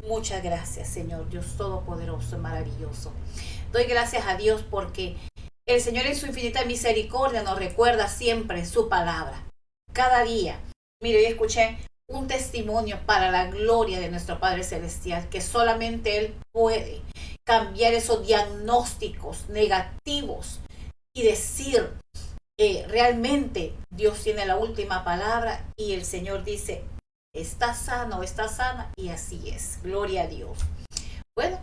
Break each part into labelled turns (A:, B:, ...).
A: Muchas gracias, Señor, Dios Todopoderoso y maravilloso. Doy gracias a Dios porque el Señor en su infinita misericordia nos recuerda siempre su palabra. Cada día. Mire, yo escuché un testimonio para la gloria de nuestro Padre Celestial, que solamente Él puede cambiar esos diagnósticos negativos y decir, realmente Dios tiene la última palabra y el Señor dice, está sano, está sana, y así es. Gloria a Dios. Bueno,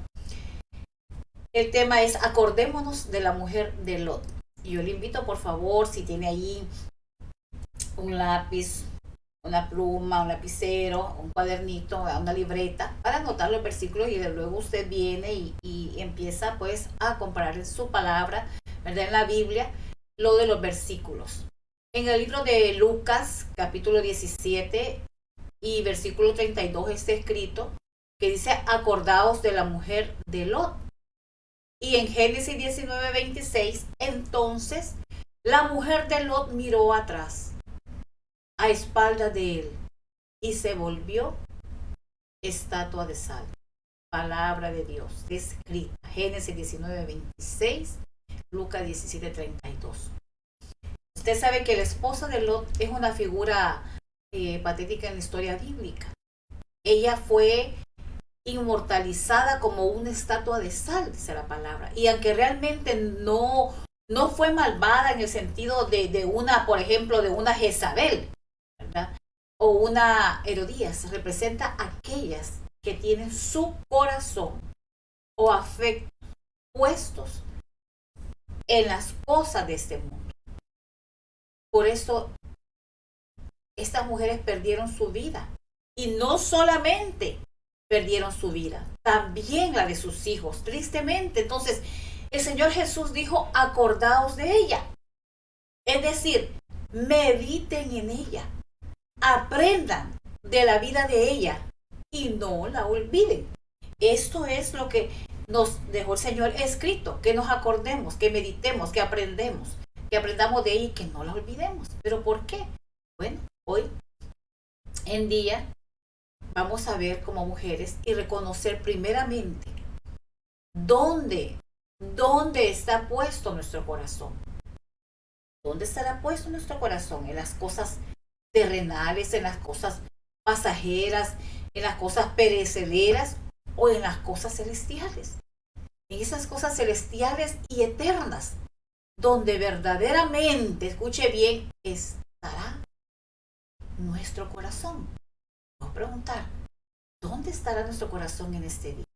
A: el tema es acordémonos de la mujer de Lot. Y yo le invito, por favor, si tiene ahí un lápiz, una pluma, un lapicero, un cuadernito, una libreta, para anotar los versículos, y de luego usted viene y empieza pues a comparar en su palabra, ¿verdad? En la Biblia, lo de los versículos. En el libro de Lucas, capítulo 17 y versículo 32 está escrito que dice, acordaos de la mujer de Lot. Y en Génesis 19, 26, entonces la mujer de Lot miró atrás, a espaldas de él, y se volvió estatua de sal. Palabra de Dios escrita. Génesis 19, 26, Lucas 17, 32. Usted sabe que la esposa de Lot es una figura patética en la historia bíblica. Ella fue inmortalizada como una estatua de sal, dice la palabra. Y aunque realmente no fue malvada en el sentido de una, por ejemplo, de una Jezabel, ¿verdad? O una Herodías, representa a aquellas que tienen su corazón o afectos puestos en las cosas de este mundo. Por eso estas mujeres perdieron su vida. Y no solamente perdieron su vida, también la de sus hijos, tristemente. Entonces, el Señor Jesús dijo, acordaos de ella. Es decir, mediten en ella, aprendan de la vida de ella y no la olviden. Esto es lo que nos dejó el Señor escrito, que nos acordemos, que meditemos, que aprendamos de ella y que no la olvidemos. ¿Pero por qué? Bueno, hoy en día vamos a ver como mujeres y reconocer primeramente dónde está puesto nuestro corazón. ¿Dónde estará puesto nuestro corazón? En las cosas terrenales, en las cosas pasajeras, en las cosas perecederas o en las cosas celestiales. En esas cosas celestiales y eternas, donde verdaderamente, escuche bien, estará nuestro corazón. Vamos a preguntar, ¿dónde estará nuestro corazón en este día?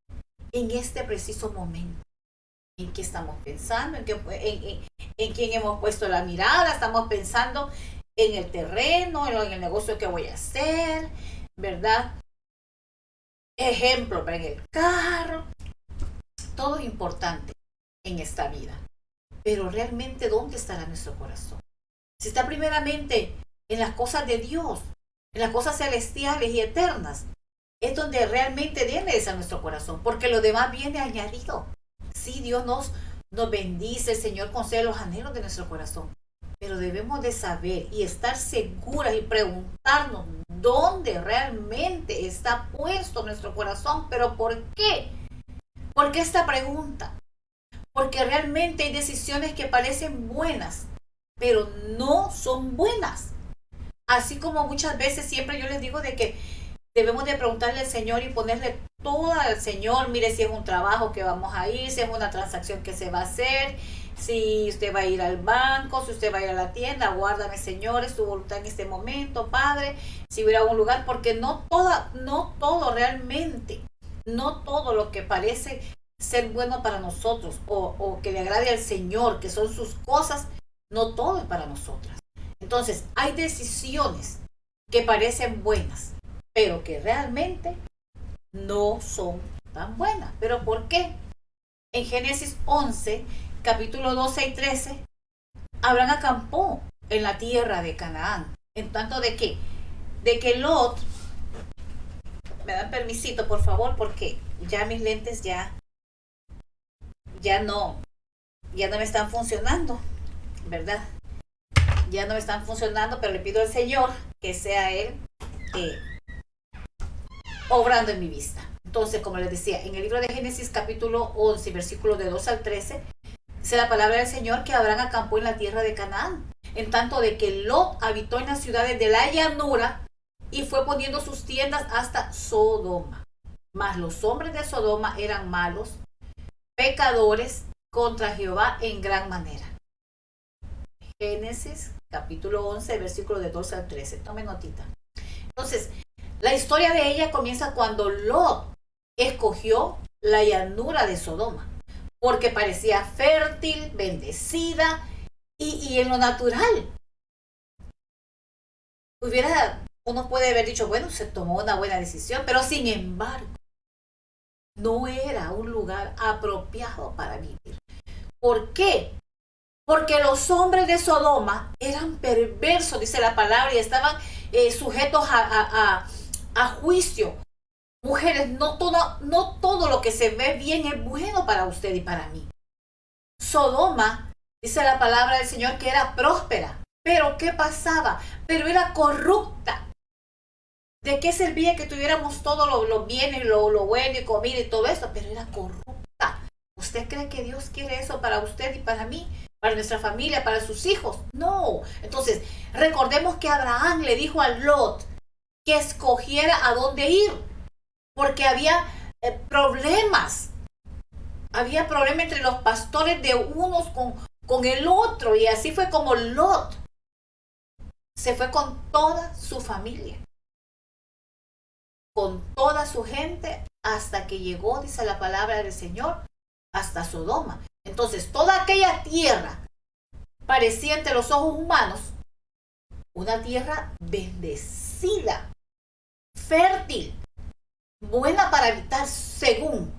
A: En este preciso momento. ¿En qué estamos pensando? ¿En quién hemos puesto la mirada? ¿Estamos pensando en el terreno, en el negocio que voy a hacer? ¿Verdad? Ejemplo, en el carro. Todo es importante en esta vida. Pero realmente, ¿dónde estará nuestro corazón? Si está primeramente en las cosas de Dios, en las cosas celestiales y eternas, es donde realmente debe estar nuestro corazón, porque lo demás viene añadido. Sí, Dios nos bendice, el Señor concede los anhelos de nuestro corazón, pero debemos de saber y estar seguras y preguntarnos dónde realmente está puesto nuestro corazón. ¿Pero por qué? ¿Por qué esta pregunta? Porque realmente hay decisiones que parecen buenas, pero no son buenas. Así como muchas veces siempre yo les digo de que debemos de preguntarle al Señor y ponerle todo al Señor. Mire, si es un trabajo que vamos a ir, si es una transacción que se va a hacer, si usted va a ir al banco, si usted va a ir a la tienda, guárdame, Señor, es tu voluntad en este momento, Padre. Si voy a un lugar, porque no todo realmente, no todo lo que parece ser bueno para nosotros o que le agrade al Señor, que son sus cosas, no todo es para nosotras. Entonces, hay decisiones que parecen buenas, pero que realmente no son tan buenas. ¿Pero por qué? En Génesis 11, capítulo 12 y 13, Abraham acampó en la tierra de Canaán. En tanto de que Lot, me dan permisito por favor, porque ya mis lentes ya no me están funcionando, ¿verdad? Ya no me están funcionando, pero le pido al Señor que sea Él obrando en mi vista. Entonces, como les decía, en el libro de Génesis capítulo 11, versículos de 2 al 13, dice la palabra del Señor que Abraham acampó en la tierra de Canaán, en tanto de que Lot habitó en las ciudades de la llanura y fue poniendo sus tiendas hasta Sodoma. Mas los hombres de Sodoma eran malos, pecadores contra Jehová en gran manera. Génesis capítulo 11, versículo de 2 al 13. Tome notita. Entonces, la historia de ella comienza cuando Lot escogió la llanura de Sodoma, porque parecía fértil, bendecida y en lo natural. Uno puede haber dicho, bueno, se tomó una buena decisión, pero sin embargo, no era un lugar apropiado para vivir. ¿Por qué? Porque los hombres de Sodoma eran perversos, dice la palabra, y estaban sujetos a juicio. Mujeres, no todo lo que se ve bien es bueno para usted y para mí. Sodoma, dice la palabra del Señor, que era próspera. Pero ¿qué pasaba? Pero era corrupta. ¿De qué servía que tuviéramos todos los bienes, lo bueno y comida y todo esto? Pero era corrupta. ¿Usted cree que Dios quiere eso para usted y para mí? ¿Para nuestra familia? ¿Para sus hijos? No. Entonces, recordemos que Abraham le dijo a Lot que escogiera a dónde ir. Porque había problemas. Había problemas entre los pastores de unos con el otro. Y así fue como Lot se fue con toda su familia, con toda su gente, hasta que llegó, dice la palabra del Señor, hasta Sodoma. Entonces, toda aquella tierra parecía ante los ojos humanos una tierra bendecida, fértil, buena para habitar según.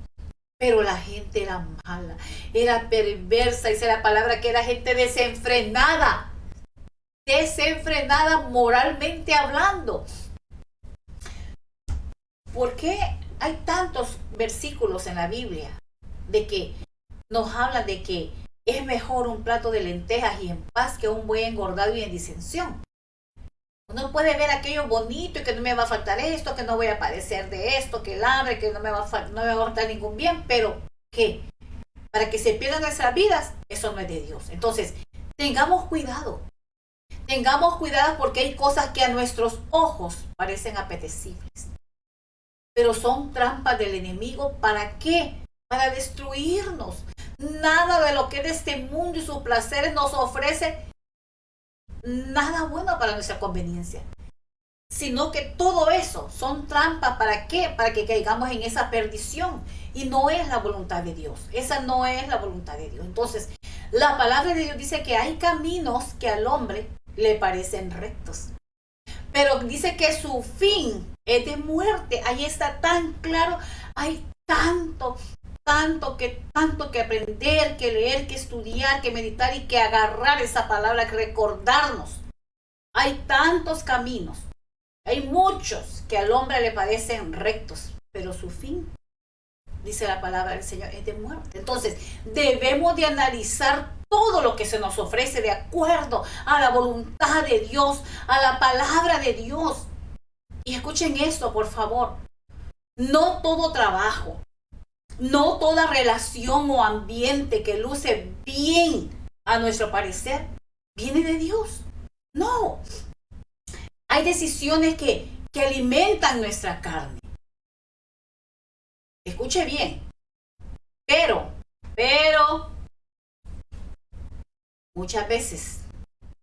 A: Pero la gente era mala, era perversa, dice la palabra que era gente desenfrenada moralmente hablando. ¿Por qué hay tantos versículos en la Biblia de que nos hablan de que es mejor un plato de lentejas y en paz que un buey engordado y en disensión? Uno puede ver aquello bonito y que no me va a faltar esto, que no voy a padecer de esto, que el hambre, que no me va a faltar ningún bien, pero ¿qué? Para que se pierdan nuestras vidas, eso no es de Dios. Entonces, tengamos cuidado. Tengamos cuidado porque hay cosas que a nuestros ojos parecen apetecibles, pero son trampas del enemigo. ¿Para qué? Para destruirnos. Nada de lo que es de este mundo y sus placeres nos ofrece nada bueno para nuestra conveniencia, sino que todo eso son trampas. ¿Para qué? Para que caigamos en esa perdición, y no es la voluntad de Dios. Esa no es la voluntad de Dios. Entonces, la palabra de Dios dice que hay caminos que al hombre le parecen rectos, pero dice que su fin es de muerte. Ahí está tan claro. Hay tanto que aprender, que leer, que estudiar, que meditar y que agarrar esa palabra, que recordarnos. Hay tantos caminos, hay muchos que al hombre le parecen rectos, pero su fin, dice la palabra del Señor, es de muerte. Entonces, debemos de analizar todo lo que se nos ofrece de acuerdo a la voluntad de Dios, a la palabra de Dios. Y escuchen esto, por favor. No todo trabajo, no toda relación o ambiente que luce bien a nuestro parecer viene de Dios. No. Hay decisiones que alimentan nuestra carne. Escuche bien. Pero, muchas veces,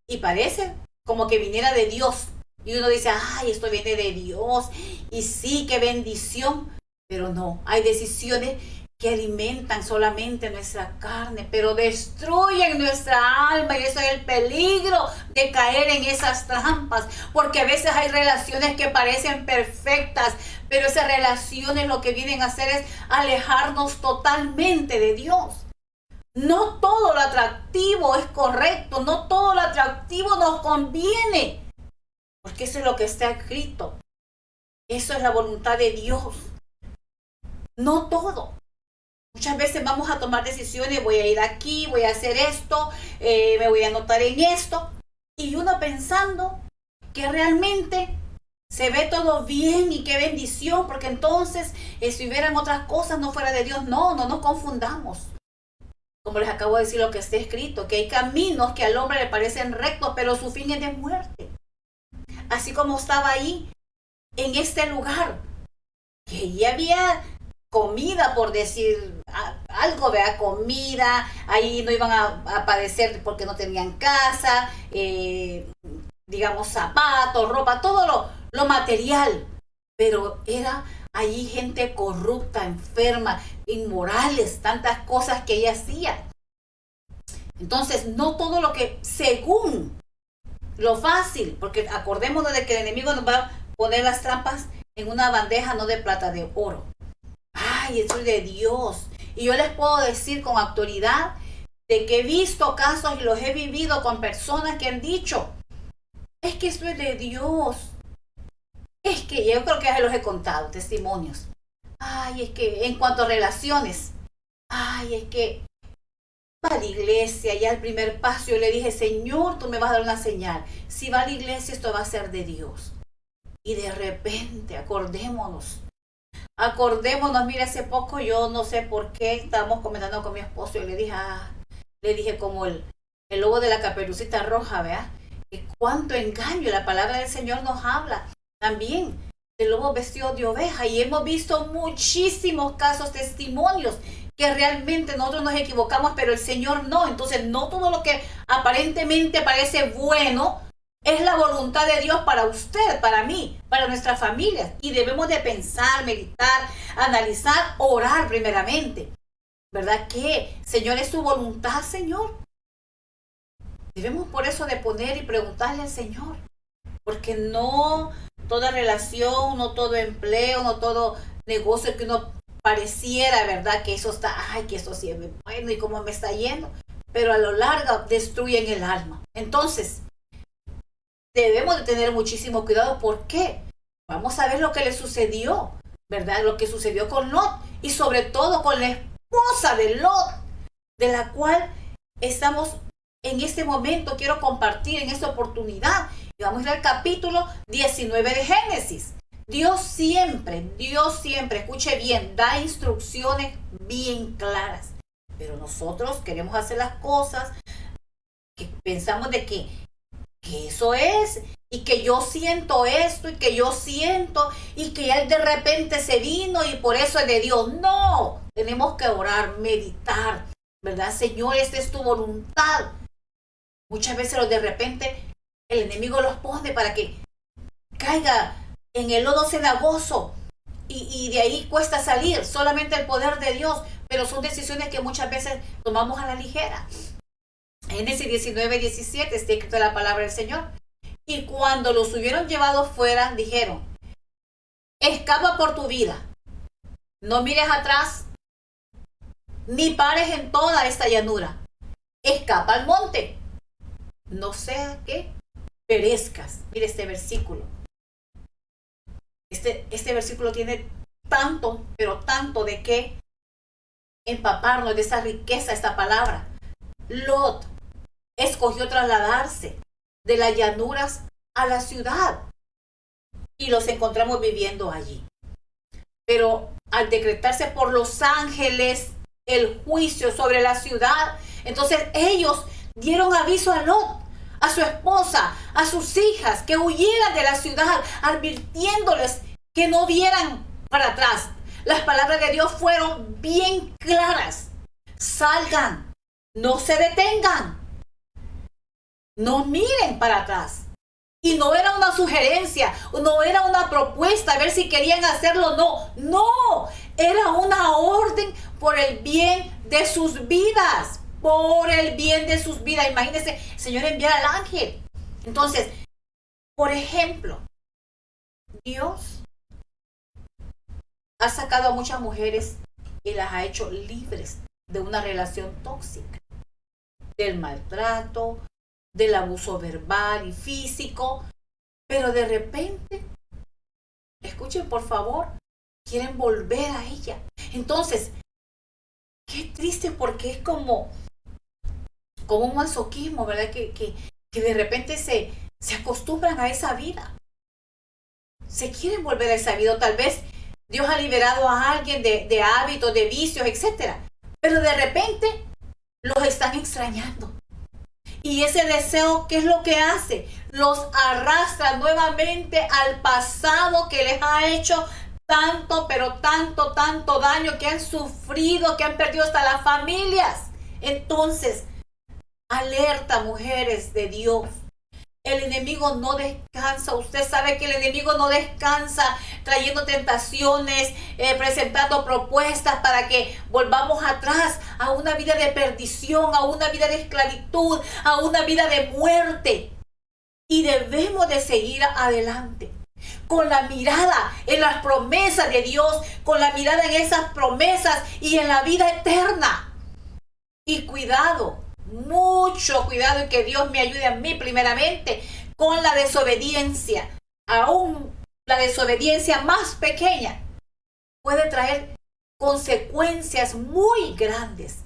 A: y parece como que viniera de Dios, y uno dice, ay, esto viene de Dios, y sí, qué bendición, pero no, hay decisiones que alimentan solamente nuestra carne, pero destruyen nuestra alma, y eso es el peligro de caer en esas trampas, porque a veces hay relaciones que parecen perfectas, pero esas relaciones lo que vienen a hacer es alejarnos totalmente de Dios. No todo lo atractivo es correcto, no todo lo atractivo nos conviene, porque eso es lo que está escrito. Eso es la voluntad de Dios. No todo. Muchas veces vamos a tomar decisiones, voy a ir aquí, voy a hacer esto, me voy a anotar en esto, y uno pensando que realmente Se ve todo bien y qué bendición, porque entonces si hubieran otras cosas no fuera de Dios. No, no nos confundamos. Como les acabo de decir lo que está escrito, que hay caminos que al hombre le parecen rectos, pero su fin es de muerte. Así como estaba ahí, en este lugar, que ya había comida, por decir algo, ¿verdad? Comida, ahí no iban a padecer porque no tenían casa, digamos zapatos, ropa, todo lo material, pero era allí gente corrupta, enferma, inmorales, tantas cosas que ella hacía. Entonces, no todo lo que según lo fácil, porque acordémonos de que el enemigo nos va a poner las trampas en una bandeja no de plata, de oro. Ay, eso es de Dios. Y yo les puedo decir con autoridad de que he visto casos y los he vivido con personas que han dicho, es que esto es de Dios. Es que yo creo que ya se los he contado, testimonios. Ay, es que en cuanto a relaciones, ay, es que va a la iglesia, ya el primer paso yo le dije, Señor, tú me vas a dar una señal. Si va a la iglesia, esto va a ser de Dios. Y de repente, acordémonos, mira, hace poco yo no sé por qué estábamos comentando con mi esposo y le dije como el lobo de la caperucita roja, ¿verdad? Que cuánto engaño, la palabra del Señor nos habla también el lobo vestido de oveja, y hemos visto muchísimos casos, testimonios, que realmente nosotros nos equivocamos, pero el Señor no. Entonces, no todo lo que aparentemente parece bueno es la voluntad de Dios para usted, para mí, para nuestra familia. Y debemos de pensar, meditar, analizar, orar primeramente. ¿Verdad que, Señor, es su voluntad, Señor? Debemos por eso de poner y preguntarle al Señor. Porque no toda relación, no todo empleo, no todo negocio que uno pareciera, ¿verdad? Que eso está, ay, que eso sí es bueno y cómo me está yendo. Pero a lo largo destruyen el alma. Entonces, debemos de tener muchísimo cuidado. ¿Por qué? Vamos a ver lo que le sucedió, ¿verdad? Lo que sucedió con Lot y sobre todo con la esposa de Lot, de la cual estamos en este momento, quiero compartir en esta oportunidad. Y vamos a ir al capítulo 19 de Génesis. Dios siempre, escuche bien, da instrucciones bien claras. Pero nosotros queremos hacer las cosas que pensamos de que eso es, y que yo siento esto, y que yo siento, y que él de repente se vino y por eso es de Dios. No, tenemos que orar, meditar, ¿verdad? Señor, esta es tu voluntad. Muchas veces los de repente el enemigo los pone para que caiga en el lodo cenagoso y de ahí cuesta salir. Solamente el poder de Dios, pero son decisiones que muchas veces tomamos a la ligera. Génesis 19:17 está escrito la palabra del Señor. Y cuando los hubieron llevado fuera, dijeron, escapa por tu vida, no mires atrás, ni pares en toda esta llanura, escapa al monte, no sea que perezcas. Mire este versículo. Este versículo tiene tanto, pero tanto de qué empaparnos de esa riqueza, esta palabra. Lot escogió trasladarse de las llanuras a la ciudad y los encontramos viviendo allí. Pero al decretarse por los ángeles el juicio sobre la ciudad, entonces ellos dieron aviso a Lot, a su esposa, a sus hijas, que huyeran de la ciudad, advirtiéndoles que no vieran para atrás. Las palabras de Dios fueron bien claras. Salgan, no se detengan, no miren para atrás. Y no era una sugerencia, no era una propuesta a ver si querían hacerlo o no, era una orden por el bien de sus vidas. Por el bien de sus vidas. Imagínense, el Señor enviar al ángel. Entonces, por ejemplo, Dios ha sacado a muchas mujeres y las ha hecho libres de una relación tóxica, del maltrato, del abuso verbal y físico, pero de repente, escuchen por favor, quieren volver a ella. Entonces, qué triste, porque es como un masoquismo, ¿verdad? Que de repente se acostumbran a esa vida. se quieren volver a esa vida. Tal vez Dios ha liberado a alguien de hábitos, de vicios, etc. Pero de repente los están extrañando. Y ese deseo, ¿qué es lo que hace? Los arrastra nuevamente al pasado que les ha hecho tanto, pero tanto, tanto daño, que han sufrido, que han perdido hasta las familias. Entonces, alerta, mujeres de Dios. El enemigo no descansa. Usted sabe que el enemigo no descansa trayendo tentaciones, presentando propuestas para que volvamos atrás a una vida de perdición, a una vida de esclavitud, a una vida de muerte. Y debemos de seguir adelante con la mirada en las promesas de Dios, con la mirada en esas promesas y en la vida eterna. Y cuidado, mucho cuidado, y que Dios me ayude a mí primeramente con la desobediencia. Aún la desobediencia más pequeña puede traer consecuencias muy grandes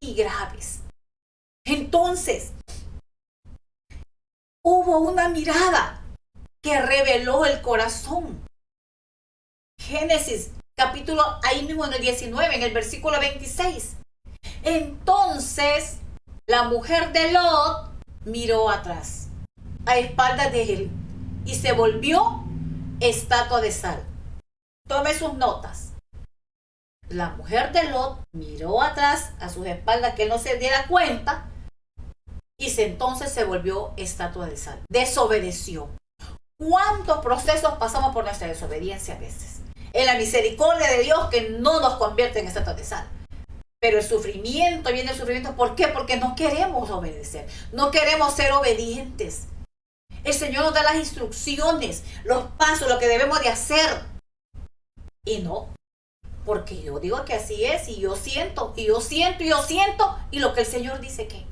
A: y graves. Entonces, hubo una mirada que reveló el corazón. Génesis capítulo, ahí mismo en el 19, en el versículo 26. Entonces la mujer de Lot miró atrás, a espaldas de él, y se volvió estatua de sal. Tome sus notas. La mujer de Lot miró atrás a sus espaldas, que él no se diera cuenta, y entonces se volvió estatua de sal. Desobedeció. ¿Cuántos procesos pasamos por nuestra desobediencia a veces? En la misericordia de Dios, que no nos convierte en estatua de sal. Pero el sufrimiento, viene el sufrimiento. ¿Por qué? Porque no queremos obedecer. No queremos ser obedientes. El Señor nos da las instrucciones, los pasos, lo que debemos de hacer. Y no. Porque yo digo que así es, y yo siento, y yo siento, y yo siento, y lo que el Señor dice que.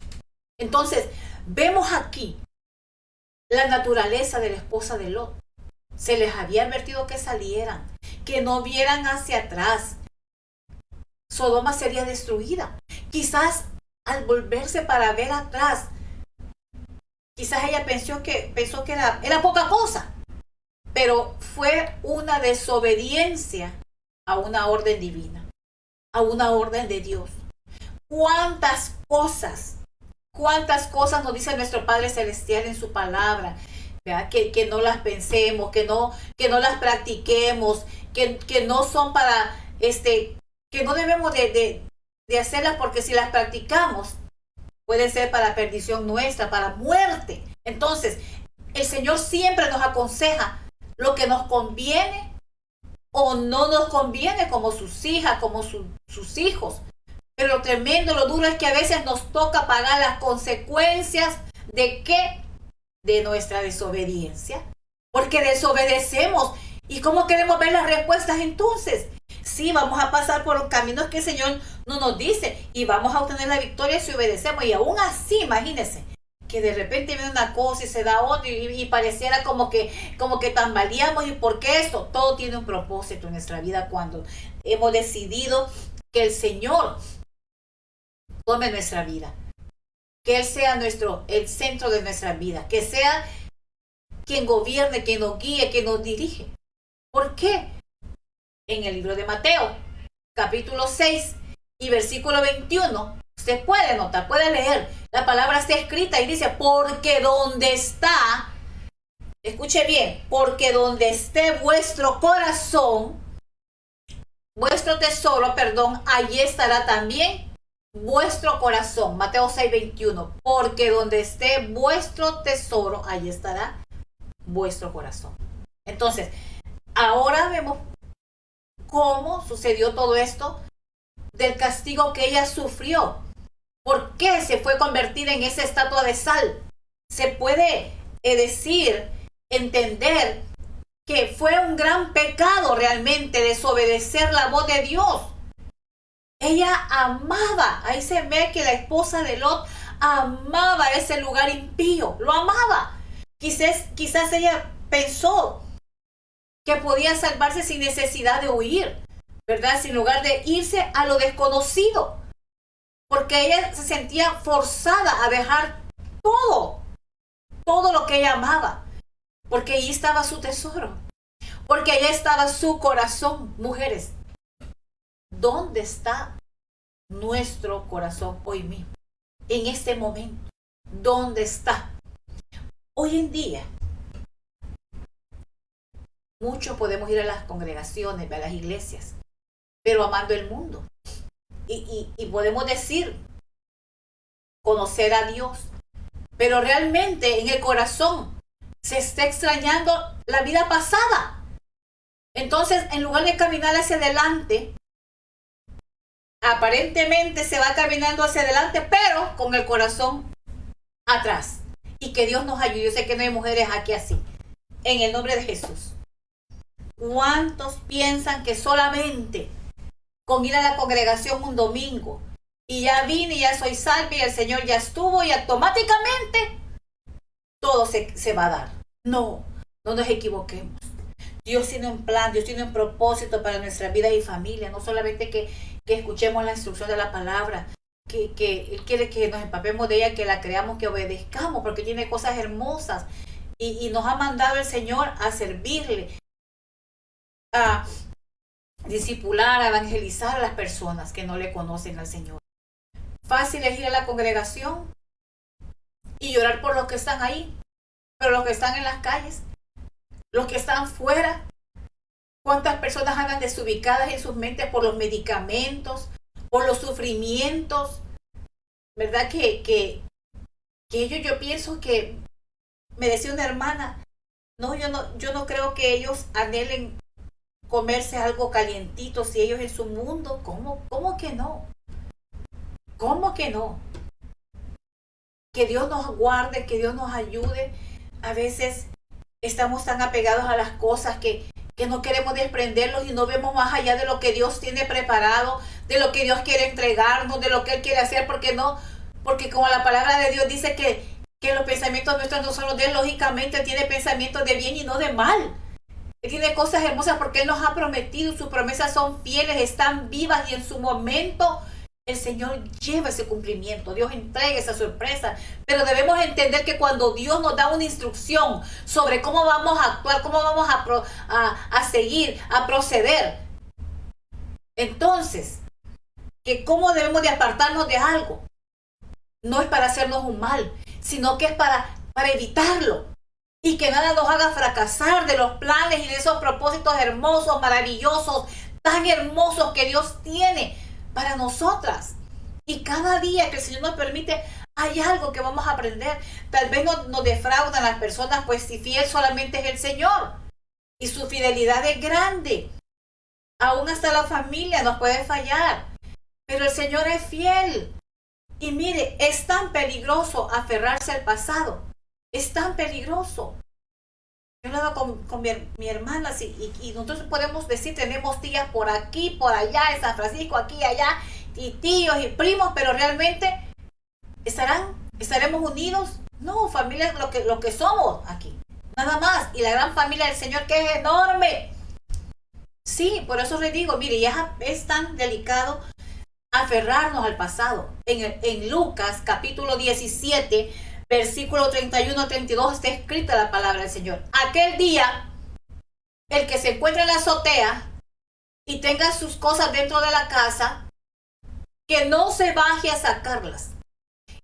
A: Entonces, vemos aquí la naturaleza de la esposa de Lot. Se les había advertido que salieran, que no vieran hacia atrás. Sodoma sería destruida. Quizás al volverse para ver atrás, quizás ella pensó que era poca cosa, pero fue una desobediencia a una orden divina, a una orden de Dios. ¿Cuántas cosas nos dice nuestro Padre Celestial en su palabra? Que no las pensemos, que no las practiquemos, que no son para que no debemos de hacerlas, porque si las practicamos puede ser para perdición nuestra, para muerte. Entonces, el Señor siempre nos aconseja lo que nos conviene o no nos conviene, como sus hijas, como sus hijos. Pero lo tremendo, lo duro es que a veces nos toca pagar las consecuencias ¿de qué? De nuestra desobediencia. Porque desobedecemos. ¿Y cómo queremos ver las respuestas entonces? Sí, vamos a pasar por caminos que el Señor no nos dice, y vamos a obtener la victoria si obedecemos. Y aún así, imagínense, que de repente viene una cosa y se da otra, y pareciera como que tambaleamos. ¿Y por qué esto? Todo tiene un propósito en nuestra vida cuando hemos decidido que el Señor tome nuestra vida, que Él sea el centro de nuestra vida, que sea quien gobierne, quien nos guíe, quien nos dirige. ¿Por qué? En el libro de Mateo, capítulo 6 y versículo 21, usted puede notar, puede leer, la palabra está escrita y dice: porque donde está, escuche bien, porque donde esté vuestro corazón, vuestro tesoro, allí estará también vuestro corazón. Mateo 6, 21, porque donde esté vuestro tesoro, allí estará vuestro corazón. Entonces, ahora vemos cómo sucedió todo esto, del castigo que ella sufrió. ¿Por qué se fue convertida en esa estatua de sal? Se puede entender que fue un gran pecado realmente desobedecer la voz de Dios. Ella amaba, ahí se ve que la esposa de Lot amaba ese lugar impío, lo amaba. Quizás ella pensó que podía salvarse sin necesidad de huir, ¿verdad? Sin lugar de irse a lo desconocido, porque ella se sentía forzada a dejar todo lo que ella amaba, porque ahí estaba su tesoro. porque allá estaba su corazón. Mujeres, ¿dónde está nuestro corazón hoy mismo? En este momento, ¿dónde está? Hoy en día, muchos podemos ir a las congregaciones, a las iglesias, pero amando el mundo. Y podemos decir, conocer a Dios, pero realmente en el corazón se está extrañando la vida pasada. Entonces, en lugar de caminar hacia adelante, aparentemente se va caminando hacia adelante, pero con el corazón atrás. Y que Dios nos ayude. Yo sé que no hay mujeres aquí así. En el nombre de Jesús. ¿Cuántos piensan que solamente con ir a la congregación un domingo y ya vine y ya soy salva y el Señor ya estuvo y automáticamente todo se va a dar? No, no nos equivoquemos. Dios tiene un plan, Dios tiene un propósito para nuestra vida y familia. No solamente que escuchemos la instrucción de la palabra, que Él quiere que nos empapemos de ella, que la creamos, que obedezcamos, porque tiene cosas hermosas. Y nos ha mandado el Señor a servirle, a discipular, a evangelizar a las personas que no le conocen al Señor. Fácil es ir a la congregación y llorar por los que están ahí, pero los que están en las calles, los que están fuera, ¿cuántas personas andan desubicadas en sus mentes por los medicamentos, por los sufrimientos? ¿Verdad que ellos, yo pienso que, me decía una hermana, yo no creo que ellos anhelen comerse algo calientito si ellos en su mundo, ¿cómo que no? ¿Cómo que no? Que Dios nos guarde, que Dios nos ayude. A veces estamos tan apegados a las cosas que no queremos desprenderlos y no vemos más allá de lo que Dios tiene preparado, de lo que Dios quiere entregarnos, de lo que Él quiere hacer, porque como la palabra de Dios dice que los pensamientos nuestros no son los de Él, lógicamente tiene pensamientos de bien y no de mal. Él tiene cosas hermosas porque Él nos ha prometido, sus promesas son fieles, están vivas y en su momento el Señor lleva ese cumplimiento, Dios entrega esa sorpresa, pero debemos entender que cuando Dios nos da una instrucción sobre cómo vamos a actuar, cómo vamos a seguir, a proceder, entonces, que cómo debemos de apartarnos de algo, no es para hacernos un mal, sino que es para evitarlo, y que nada nos haga fracasar de los planes y de esos propósitos hermosos, maravillosos, tan hermosos que Dios tiene para nosotras. Y cada día que el Señor nos permite, hay algo que vamos a aprender. Tal vez nos defraudan las personas, pues si fiel solamente es el Señor. Y su fidelidad es grande. Aún hasta la familia nos puede fallar. Pero el Señor es fiel. Y mire, es tan peligroso aferrarse al pasado. Es tan peligroso. Yo hablaba con mi hermana y nosotros podemos decir, tenemos tías por aquí, por allá, en San Francisco, aquí y allá, y tíos y primos, pero realmente ¿estaremos unidos? No, familia es lo que somos aquí, nada más. Y la gran familia del Señor, que es enorme. Sí, por eso les digo, mire, ya es tan delicado aferrarnos al pasado. En Lucas capítulo 17, versículo 31-32 está escrita la palabra del Señor. Aquel día, el que se encuentre en la azotea y tenga sus cosas dentro de la casa, que no se baje a sacarlas.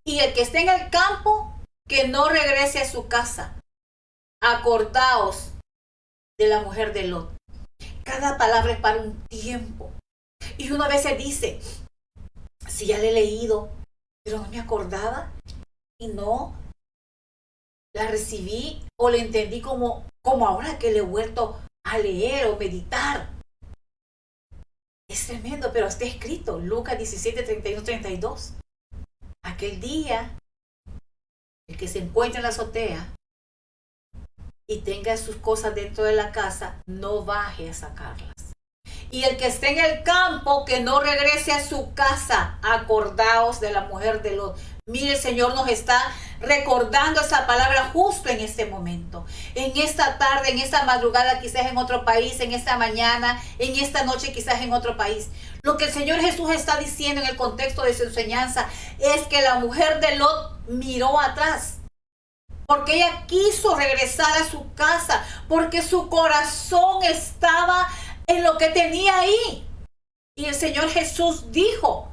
A: Y el que esté en el campo, que no regrese a su casa. Acordaos de la mujer de Lot. Cada palabra es para un tiempo. Y uno a veces dice, si ya le he leído, pero no me acordaba. Y no la recibí o le entendí como ahora que le he vuelto a leer o meditar. Es tremendo, pero está escrito, Lucas 17, 31-32. Aquel día, el que se encuentre en la azotea y tenga sus cosas dentro de la casa, no baje a sacarlas. Y el que esté en el campo, que no regrese a su casa. Acordaos de la mujer de Lot. Mire, el Señor nos está recordando esa palabra justo en este momento. En esta tarde, en esta madrugada, quizás en otro país, en esta mañana, en esta noche, quizás en otro país. Lo que el Señor Jesús está diciendo en el contexto de su enseñanza es que la mujer de Lot miró atrás. porque ella quiso regresar a su casa, porque su corazón estaba en lo que tenía ahí. Y el Señor Jesús dijo,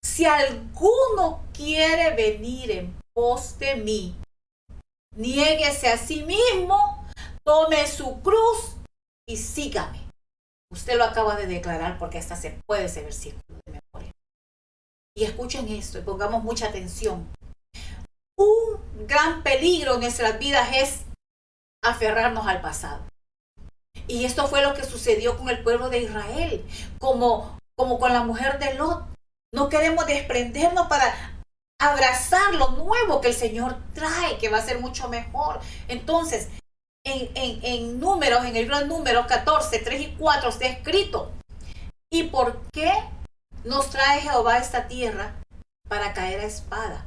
A: si alguno quiere venir en pos de mí, niéguese a sí mismo, tome su cruz y sígame. Usted lo acaba de declarar porque hasta se puede ese versículo de memoria. Y escuchen esto y pongamos mucha atención. Un gran peligro en nuestras vidas es aferrarnos al pasado. Y esto fue lo que sucedió con el pueblo de Israel, como con la mujer de Lot. No queremos desprendernos para abrazar lo nuevo que el Señor trae, que va a ser mucho mejor. Entonces, en Números, en el libro de Números 14, 3 y 4 está escrito: ¿y por qué nos trae Jehová a esta tierra? Para caer a espada,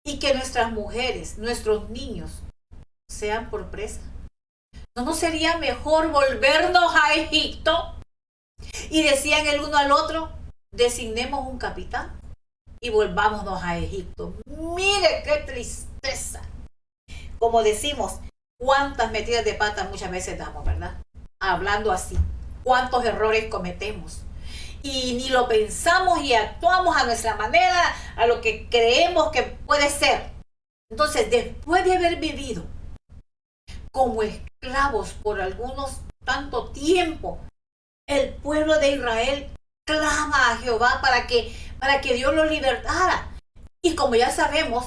A: y que nuestras mujeres, nuestros niños, sean por presa. ¿No nos sería mejor volvernos a Egipto? Y decían el uno al otro, designemos un capitán y volvámonos a Egipto. Mire qué tristeza. Como decimos, cuántas metidas de pata muchas veces damos, ¿verdad? Hablando así, cuántos errores cometemos. Y ni lo pensamos y actuamos a nuestra manera, a lo que creemos que puede ser. Entonces, después de haber vivido como esclavos por algunos tanto tiempo, el pueblo de Israel clama a Jehová para que Dios lo libertara. Y como ya sabemos,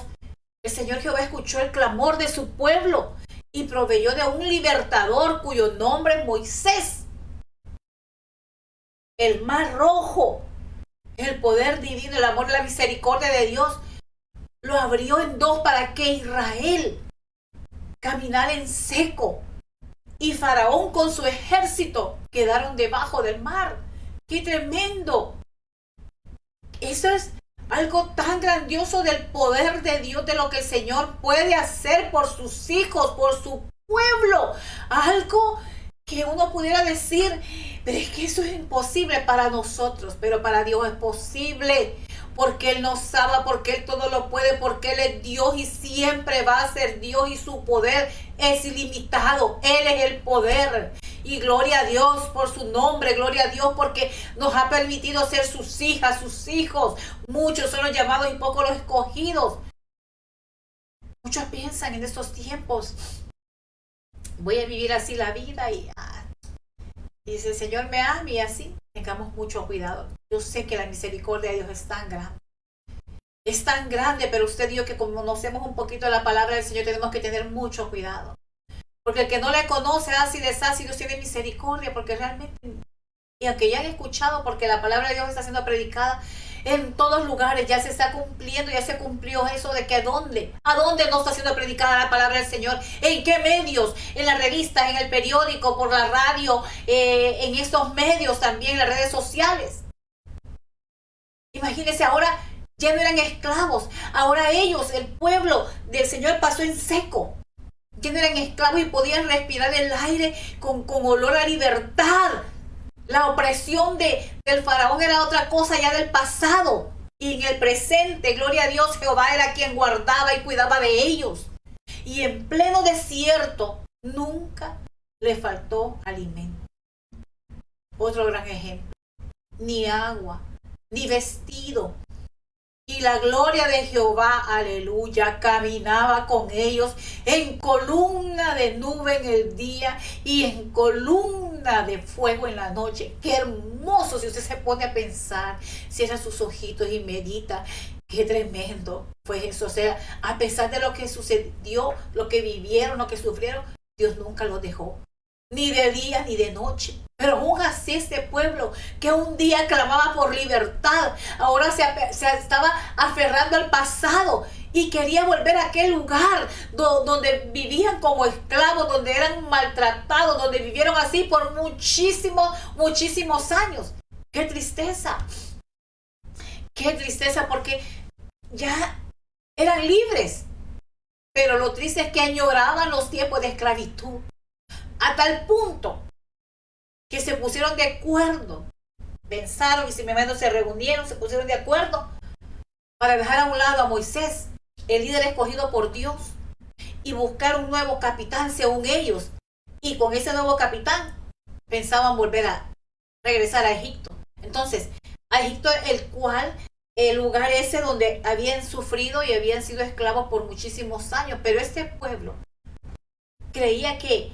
A: el Señor Jehová escuchó el clamor de su pueblo y proveyó de un libertador cuyo nombre es Moisés. El mar rojo, el poder divino, el amor y la misericordia de Dios lo abrió en dos para que Israel caminara en seco, y Faraón con su ejército quedaron debajo del mar. ¡Qué tremendo! Eso es algo tan grandioso del poder de Dios, de lo que el Señor puede hacer por sus hijos, por su pueblo. Algo que uno pudiera decir, pero es que eso es imposible para nosotros, pero para Dios es posible, porque Él nos ama, porque Él todo lo puede, porque Él es Dios y siempre va a ser Dios, y su poder es ilimitado. Él es el poder. Y gloria a Dios por su nombre, gloria a Dios porque nos ha permitido ser sus hijas, sus hijos. Muchos son los llamados y pocos los escogidos. Muchos piensan en estos tiempos, voy a vivir así la vida y si el Señor me ama y así. Tengamos mucho cuidado. Yo sé que la misericordia de Dios es tan grande. Es tan grande, pero usted dijo que como conocemos un poquito de la palabra del Señor, tenemos que tener mucho cuidado. Porque el que no le conoce, así deshace, Dios tiene misericordia, porque realmente, y aunque ya han escuchado, porque la palabra de Dios está siendo predicada en todos lugares, ya se está cumpliendo, ya se cumplió eso de que ¿a dónde no está siendo predicada la palabra del Señor? ¿En qué medios? En las revistas, en el periódico, por la radio, en estos medios también, en las redes sociales. Imagínense, ahora ya no eran esclavos, ahora ellos, el pueblo del Señor, pasó en seco. Ya no eran esclavos y podían respirar el aire con olor a libertad. La opresión del faraón era otra cosa ya del pasado. Y en el presente, gloria a Dios, Jehová era quien guardaba y cuidaba de ellos. Y en pleno desierto, nunca le faltó alimento. Otro gran ejemplo. Ni agua, ni vestido. Y la gloria de Jehová, aleluya, caminaba con ellos en columna de nube en el día y en columna de fuego en la noche. Qué hermoso, si usted se pone a pensar, cierra sus ojitos y medita. Qué tremendo fue eso. O sea, a pesar de lo que sucedió, lo que vivieron, lo que sufrieron, Dios nunca los dejó. Ni de día ni de noche. Pero aún así este pueblo que un día clamaba por libertad, ahora se estaba aferrando al pasado y quería volver a aquel lugar donde vivían como esclavos, donde eran maltratados, donde vivieron así por muchísimos años. ¡Qué tristeza! ¡Qué tristeza! Porque ya eran libres. Pero lo triste es que añoraban los tiempos de esclavitud. A tal punto que se pusieron de acuerdo, pensaron y se reunieron, se pusieron de acuerdo para dejar a un lado a Moisés, el líder escogido por Dios, y buscar un nuevo capitán según ellos. Y con ese nuevo capitán pensaban volver a regresar a Egipto. Entonces, a Egipto, el lugar ese donde habían sufrido y habían sido esclavos por muchísimos años. Pero este pueblo creía que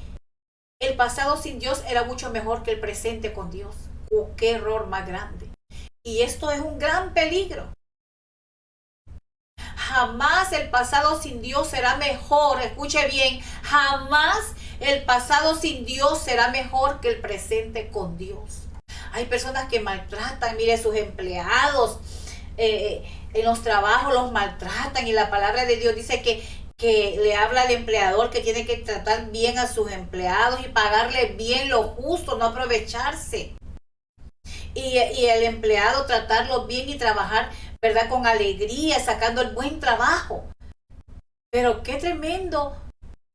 A: el pasado sin Dios era mucho mejor que el presente con Dios. ¡Oh, qué error más grande! Y esto es un gran peligro. Jamás el pasado sin Dios será mejor. Escuche bien, jamás el pasado sin Dios será mejor que el presente con Dios. Hay personas que maltratan, mire, sus empleados, en los trabajos los maltratan, y la palabra de Dios dice que le habla al empleador que tiene que tratar bien a sus empleados y pagarle bien lo justo, no aprovecharse. Y el empleado tratarlo bien y trabajar, ¿verdad?, con alegría, sacando el buen trabajo. Pero qué tremendo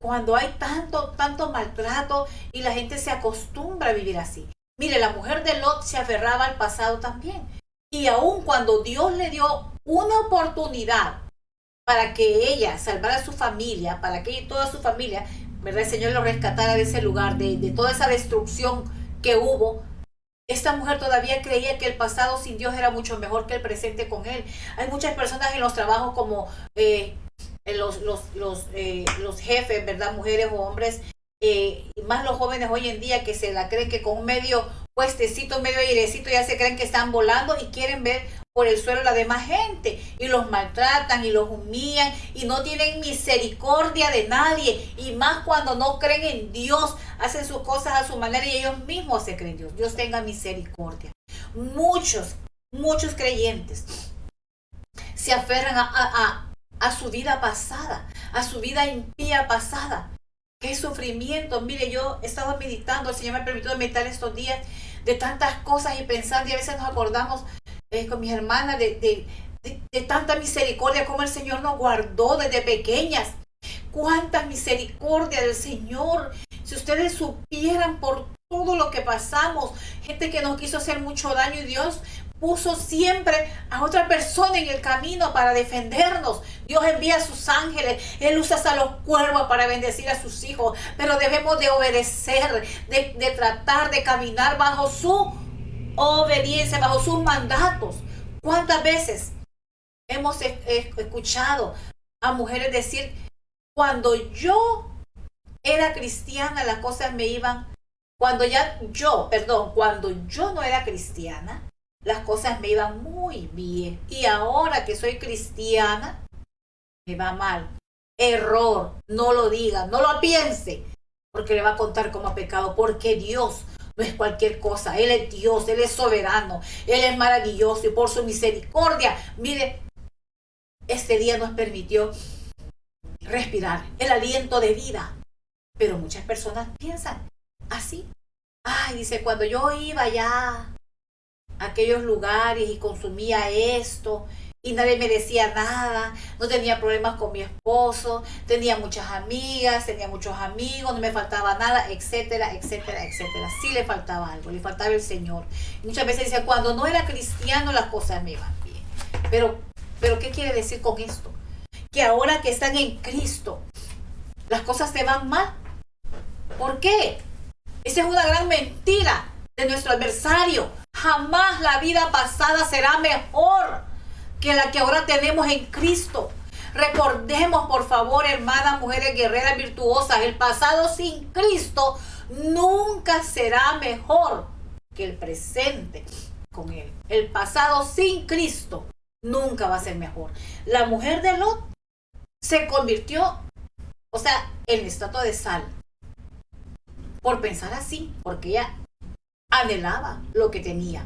A: cuando hay tanto maltrato y la gente se acostumbra a vivir así. Mire, la mujer de Lot se aferraba al pasado también. Y aun cuando Dios le dio una oportunidad para que ella salvara a su familia, para que ella y toda su familia, ¿verdad?, el Señor lo rescatara de ese lugar, de toda esa destrucción que hubo, esta mujer todavía creía que el pasado sin Dios era mucho mejor que el presente con Él. Hay muchas personas en los trabajos como los jefes, ¿verdad?, mujeres o hombres, y más los jóvenes hoy en día, que se la creen que con un medio puestecito, medio airecito, ya se creen que están volando y quieren ver por el suelo a la demás gente, y los maltratan y los humillan y no tienen misericordia de nadie, y más cuando no creen en Dios, hacen sus cosas a su manera y ellos mismos se creen Dios. Dios tenga misericordia. Muchos creyentes se aferran a su vida pasada, a su vida impía pasada. Qué sufrimiento. Mire, yo estaba meditando, el Señor me ha permitido meditar estos días de tantas cosas y pensando, y a veces nos acordamos con mis hermanas de tanta misericordia, como el Señor nos guardó desde pequeñas. Cuánta misericordia del Señor. Si ustedes supieran por todo lo que pasamos, gente que nos quiso hacer mucho daño, y Dios puso siempre a otra persona en el camino para defendernos. Dios envía a sus ángeles, Él usa a los cuervos para bendecir a sus hijos, pero debemos de obedecer, de tratar de caminar bajo su obediencia, bajo sus mandatos. ¿Cuántas veces hemos escuchado a mujeres decir: cuando yo era cristiana las cosas me iban, cuando yo no era cristiana las cosas me iban muy bien, y ahora que soy cristiana me va mal? Error, no lo diga, no lo piense, porque le va a contar como ha pecado, porque Dios no es cualquier cosa. Él es Dios, Él es soberano, Él es maravilloso, y por su misericordia, mire, este día nos permitió respirar el aliento de vida. Pero muchas personas piensan así. Ay, dice, cuando yo iba ya a aquellos lugares y consumía esto y nadie me decía nada, no tenía problemas con mi esposo, tenía muchas amigas, tenía muchos amigos, no me faltaba nada, etcétera, etcétera, etcétera. Sí le faltaba algo, le faltaba el Señor. Y muchas veces dice, cuando no era cristiano las cosas me iban bien. Pero ¿qué quiere decir con esto? Que ahora que están en Cristo, las cosas te van mal. ¿Por qué? Esa es una gran mentira de nuestro adversario. Jamás la vida pasada será mejor que la que ahora tenemos en Cristo. Recordemos, por favor, hermanas, mujeres guerreras virtuosas, el pasado sin Cristo nunca será mejor que el presente con Él. El pasado sin Cristo nunca va a ser mejor. La mujer de Lot se convirtió, en estatua de sal, por pensar así, porque ella anhelaba lo que tenía.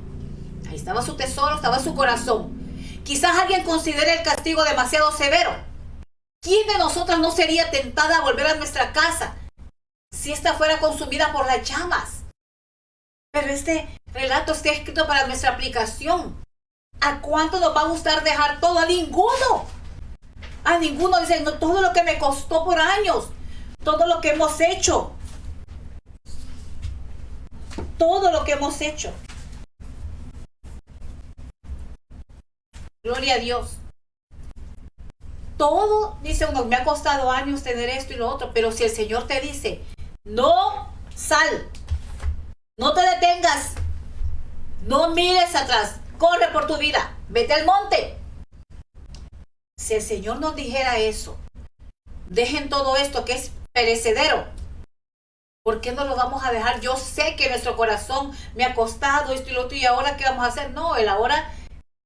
A: Ahí estaba su tesoro, estaba su corazón. Quizás alguien considere el castigo demasiado severo. ¿Quién de nosotras no sería tentada a volver a nuestra casa si ésta fuera consumida por las llamas? Pero este relato está escrito para nuestra aplicación. ¿A cuánto nos va a gustar dejar todo? A ninguno. A ninguno. Dicen, no, todo lo que me costó por años, todo lo que hemos hecho, todo lo que hemos hecho. Gloria a Dios. todo, dice uno, me ha costado años tener esto y lo otro, pero si el Señor te dice, no, sal, no te detengas, no mires atrás, corre por tu vida, vete al monte. Si el Señor nos dijera eso, dejen todo esto que es perecedero, ¿por qué no lo vamos a dejar? Yo sé que nuestro corazón me ha costado esto y lo otro, y ahora ¿qué vamos a hacer? No, el ahora,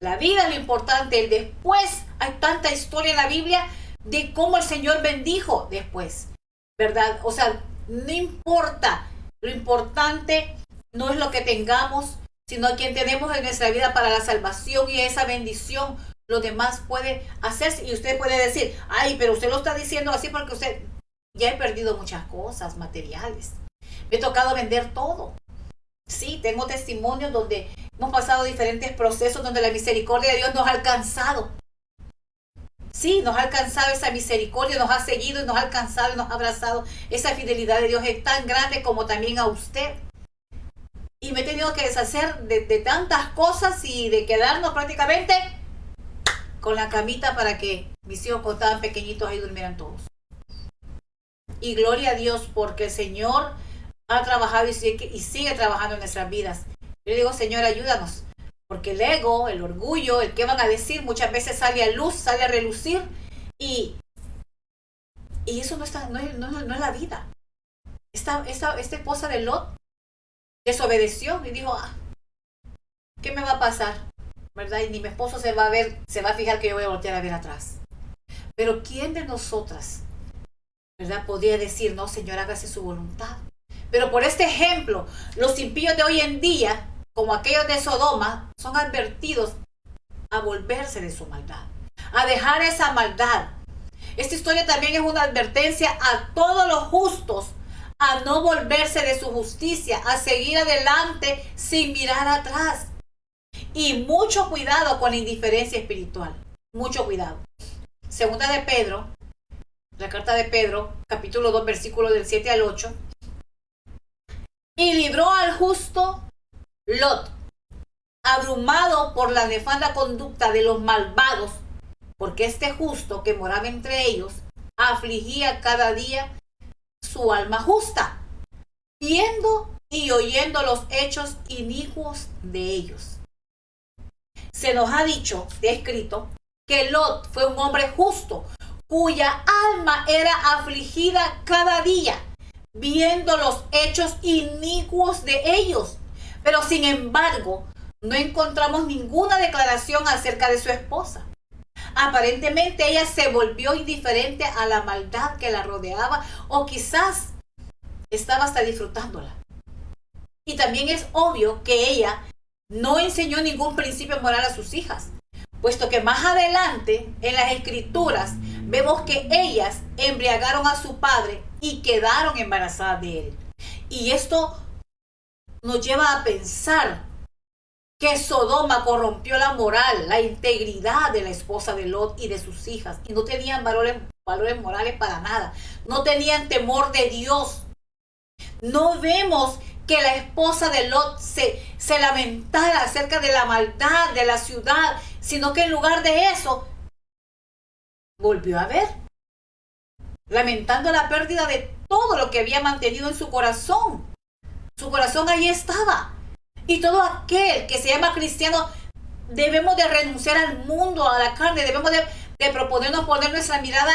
A: la vida es lo importante, el después. Hay tanta historia en la Biblia de cómo el Señor bendijo después, ¿verdad? O sea, no importa, lo importante no es lo que tengamos, sino a quien tenemos en nuestra vida para la salvación y esa bendición. Lo demás puede hacerse, y usted puede decir, ay, pero usted lo está diciendo así porque usted, ya he perdido muchas cosas materiales, me ha tocado vender todo. Sí, tengo testimonios donde hemos pasado diferentes procesos, donde la misericordia de Dios nos ha alcanzado. Sí, nos ha alcanzado esa misericordia, nos ha seguido y nos ha alcanzado y nos ha abrazado. Esa fidelidad de Dios es tan grande como también a usted. Y me he tenido que deshacer de tantas cosas y de quedarnos prácticamente con la camita para que mis hijos, cuando estaban pequeñitos, ahí durmieran todos. Y gloria a Dios porque el Señor ha trabajado y sigue trabajando en nuestras vidas. Yo digo, Señor, ayúdanos. Porque el ego, el orgullo, el qué van a decir, muchas veces sale a luz, sale a relucir. Y eso no es la vida. Esta esposa de Lot desobedeció y dijo, ¿qué me va a pasar? ¿Verdad? Y ni mi esposo se va a fijar que yo voy a voltear a ver atrás. Pero ¿quién de nosotras, verdad, podría decir, no, Señor, hágase su voluntad? Pero por este ejemplo, los impíos de hoy en día, como aquellos de Sodoma, son advertidos a volverse de su maldad, a dejar esa maldad. Esta historia también es una advertencia a todos los justos, a no volverse de su justicia, a seguir adelante sin mirar atrás. Y mucho cuidado con la indiferencia espiritual, mucho cuidado. Segunda de Pedro, la carta de Pedro, capítulo 2, versículos del 7 al 8. Y libró al justo Lot, abrumado por la nefanda conducta de los malvados, porque este justo que moraba entre ellos afligía cada día su alma justa, viendo y oyendo los hechos inicuos de ellos. Se nos ha dicho, escrito, que Lot fue un hombre justo, cuya alma era afligida cada día, viendo los hechos inicuos de ellos. Pero sin embargo, no encontramos ninguna declaración acerca de su esposa. Aparentemente ella se volvió indiferente a la maldad que la rodeaba, o quizás estaba hasta disfrutándola. Y también es obvio que ella no enseñó ningún principio moral a sus hijas, puesto que más adelante en las escrituras vemos que ellas embriagaron a su padre y quedaron embarazadas de él. Y esto nos lleva a pensar que Sodoma corrompió la moral, la integridad de la esposa de Lot y de sus hijas, y no tenían valores morales para nada, no tenían temor de Dios. No vemos que la esposa de Lot se lamentara acerca de la maldad de la ciudad, sino que en lugar de eso volvió a ver, lamentando la pérdida de todo lo que había mantenido en su corazón. Su corazón ahí estaba. Y todo aquel que se llama cristiano, debemos de renunciar al mundo, a la carne, debemos de proponernos poner nuestra mirada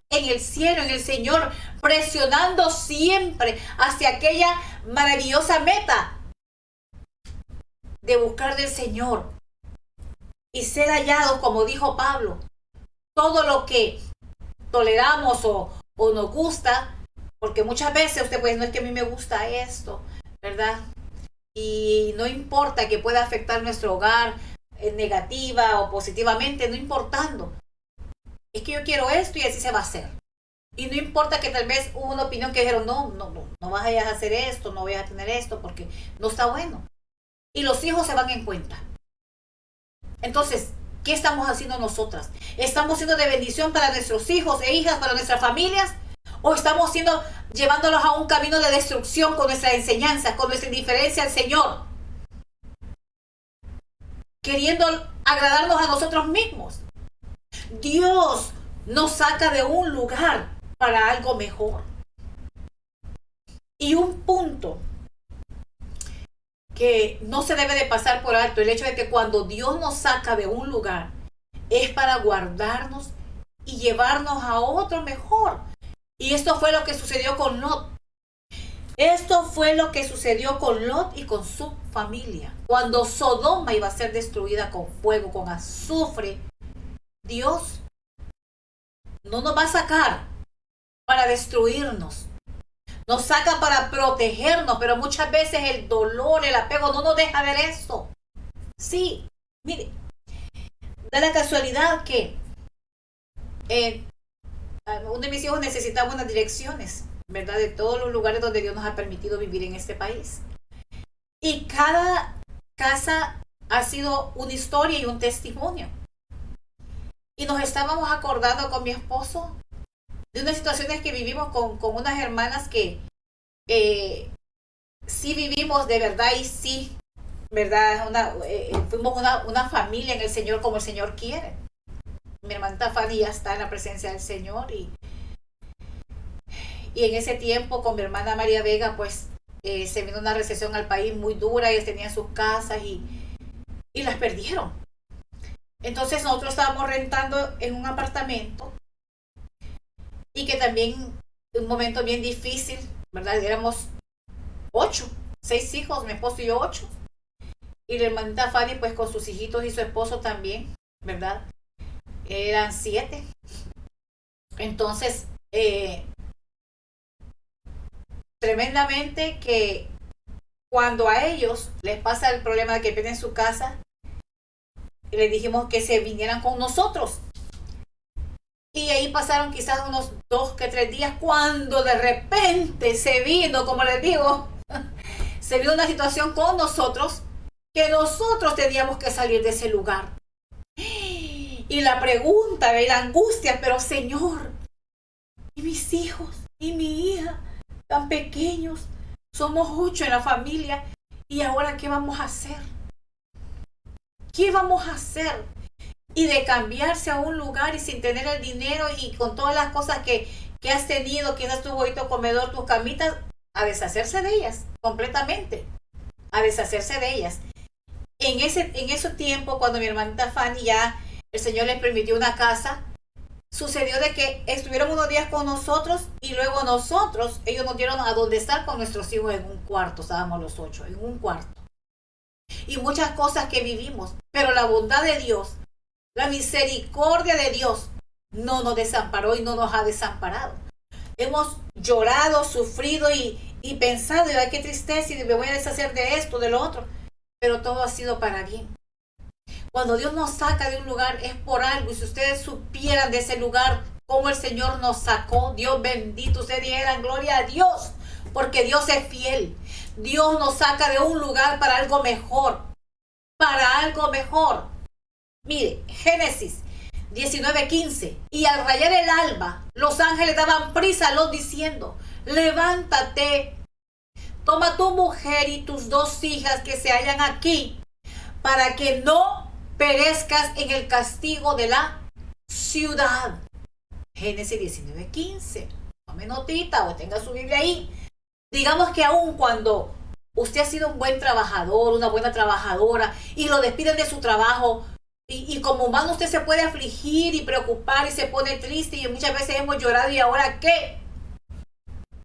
A: en el cielo, en el Señor, presionando siempre hacia aquella maravillosa meta de buscar del Señor y ser hallados, como dijo Pablo. Todo lo que toleramos o nos gusta, porque muchas veces usted pues no es que a mí me gusta esto, ¿verdad? Y no importa que pueda afectar nuestro hogar negativa o positivamente, no importando. Es que yo quiero esto y así se va a hacer. Y no importa que tal vez hubo una opinión que dijeron, no vayas a hacer esto, no vayas a tener esto, porque no está bueno. Y los hijos se van en cuenta. Entonces, ¿qué estamos haciendo nosotras? ¿Estamos siendo de bendición para nuestros hijos e hijas, para nuestras familias? ¿O estamos llevándolos a un camino de destrucción con nuestra enseñanza, con nuestra indiferencia al Señor? Queriendo agradarnos a nosotros mismos. Dios nos saca de un lugar para algo mejor. Y un punto que no se debe de pasar por alto, el hecho de que cuando Dios nos saca de un lugar es para guardarnos y llevarnos a otro mejor. Y esto fue lo que sucedió con Lot. Esto fue lo que sucedió con Lot y con su familia. Cuando Sodoma iba a ser destruida con fuego, con azufre, Dios no nos va a sacar para destruirnos. Nos saca para protegernos, pero muchas veces el dolor, el apego no nos deja ver eso. Sí, mire, da la casualidad que uno de mis hijos necesitaba unas direcciones, ¿verdad? De todos los lugares donde Dios nos ha permitido vivir en este país. Y cada casa ha sido una historia y un testimonio. Y nos estábamos acordando con mi esposo de unas situaciones que vivimos con unas hermanas que sí vivimos de verdad y sí, ¿verdad? Fuimos una familia en el Señor como el Señor quiere. Mi hermana Fanny ya está en la presencia del Señor y en ese tiempo con mi hermana María Vega pues se vino una recesión al país muy dura, ellos tenían sus casas y las perdieron. Entonces nosotros estábamos rentando en un apartamento y que también un momento bien difícil, ¿verdad? Éramos 6 hijos, mi esposo y yo 8. Y la hermanita Fanny pues con sus hijitos y su esposo también, ¿verdad? Eran 7. Entonces, tremendamente que cuando a ellos les pasa el problema de que pierden su casa, les dijimos que se vinieran con nosotros. Y ahí pasaron quizás unos 2 que 3 días cuando de repente se vino, como les digo, se vino una situación con nosotros que nosotros teníamos que salir de ese lugar. Y la pregunta y la angustia, pero Señor, y mis hijos y mi hija tan pequeños, somos 8 en la familia, y ahora ¿qué vamos a hacer? ¿Qué vamos a hacer? Y de cambiarse a un lugar y sin tener el dinero y con todas las cosas que has tenido, quizás tu bonito comedor, tus camitas, a deshacerse de ellas completamente, a deshacerse de ellas. En ese tiempo, cuando mi hermanita Fanny ya el Señor les permitió una casa, sucedió de que estuvieron unos días con nosotros y luego ellos nos dieron a donde estar con nuestros hijos en un cuarto, estábamos los 8, en un cuarto. Y muchas cosas que vivimos, pero la bondad de Dios, la misericordia de Dios no nos desamparó y no nos ha desamparado. Hemos llorado, sufrido y pensado, ay, qué tristeza, y me voy a deshacer de esto, de lo otro, pero todo ha sido para bien. Cuando Dios nos saca de un lugar es por algo, y si ustedes supieran de ese lugar cómo el Señor nos sacó, Dios bendito, ustedes dijeran gloria a Dios, porque Dios es fiel. Dios nos saca de un lugar para algo mejor, para algo mejor. Mire, Génesis 19:15, y al rayar el alba, los ángeles daban prisa a Lot diciendo, levántate, toma tu mujer y tus 2 hijas que se hallan aquí, para que no perezcas en el castigo de la ciudad. Génesis 19:15. Tome notita o tenga su Biblia ahí. Digamos que aun cuando usted ha sido un buen trabajador, una buena trabajadora, y lo despiden de su trabajo, y como humano usted se puede afligir y preocupar y se pone triste, y muchas veces hemos llorado, ¿y ahora qué?